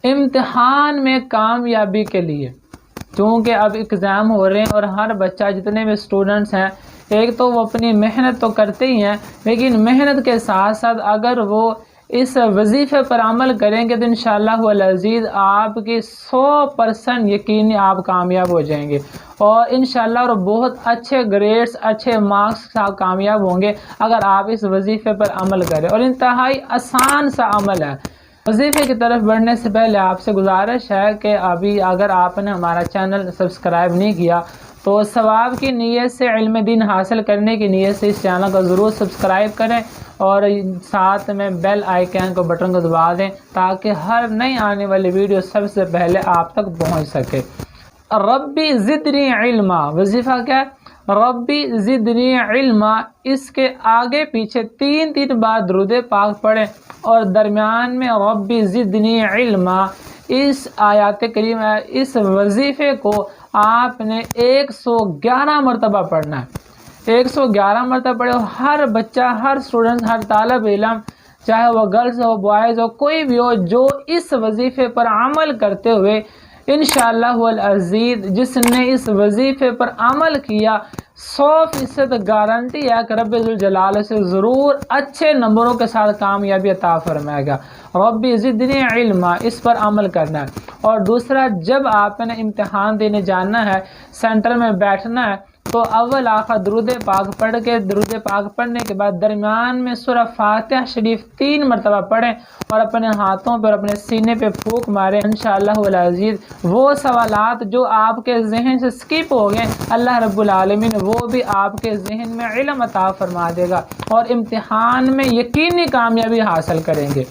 امتحان میں کامیابی کے لیے، چونکہ اب اگزام ہو رہے ہیں اور ہر بچہ جتنے بھی اسٹوڈنٹس ہیں، ایک تو وہ اپنی محنت تو کرتے ہی ہیں، لیکن محنت کے ساتھ ساتھ اگر وہ اس وظیفے پر عمل کریں گے تو انشاءاللہ العزیز آپ کی 100% یقینی آپ کامیاب ہو جائیں گے، اور انشاءاللہ اور بہت اچھے گریڈز، اچھے مارکس سے آپ کامیاب ہوں گے اگر آپ اس وظیفے پر عمل کریں، اور انتہائی آسان سا عمل ہے۔ وظیفے کی طرف بڑھنے سے پہلے آپ سے گزارش ہے کہ ابھی اگر آپ نے ہمارا چینل سبسکرائب نہیں کیا تو ثواب کی نیت سے، علم دین حاصل کرنے کی نیت سے اس چینل کو ضرور سبسکرائب کریں، اور ساتھ میں بیل آئیکن کو بٹن کو دبا دیں تاکہ ہر نئی آنے والی ویڈیو سب سے پہلے آپ تک پہنچ سکے۔ ربی زدنی علما، وظیفہ کیا ہے؟ ربی زدنی علما، اس کے آگے پیچھے تین بار درود پاک پڑھیں اور درمیان میں ربی زدنی علما، اس آیات کریمہ، اس وظیفے کو آپ نے 111 مرتبہ پڑھنا ہے۔ 111 مرتبہ پڑھے، اور ہر بچہ، ہر اسٹوڈنٹ، ہر طالب علم، چاہے وہ گرلز ہو، بوائز ہو، کوئی بھی ہو، جو اس وظیفے پر عمل کرتے ہوئے انشاءاللہ العزیز، جس نے اس وظیفے پر عمل کیا، 100% گارنٹی ہے کہ رب ذوالجلال سے ضرور اچھے نمبروں کے ساتھ کامیابی عطا فرمائے گا۔ ربی زدنی علما، اس پر عمل کرنا ہے۔ اور دوسرا، جب آپ نے امتحان دینے جانا ہے، سینٹر میں بیٹھنا ہے، تو اول آخر درود پاک پڑھ کے، درود پاک پڑھنے کے بعد درمیان میں سورہ فاتحہ شریف 3 مرتبہ پڑھیں اور اپنے ہاتھوں پر، اپنے سینے پہ پھونک ماریں۔ انشاءاللہ العزیز وہ سوالات جو آپ کے ذہن سے سکپ ہو گئے، اللہ رب العالمین وہ بھی آپ کے ذہن میں علم عطا فرما دے گا، اور امتحان میں یقینی کامیابی حاصل کریں گے۔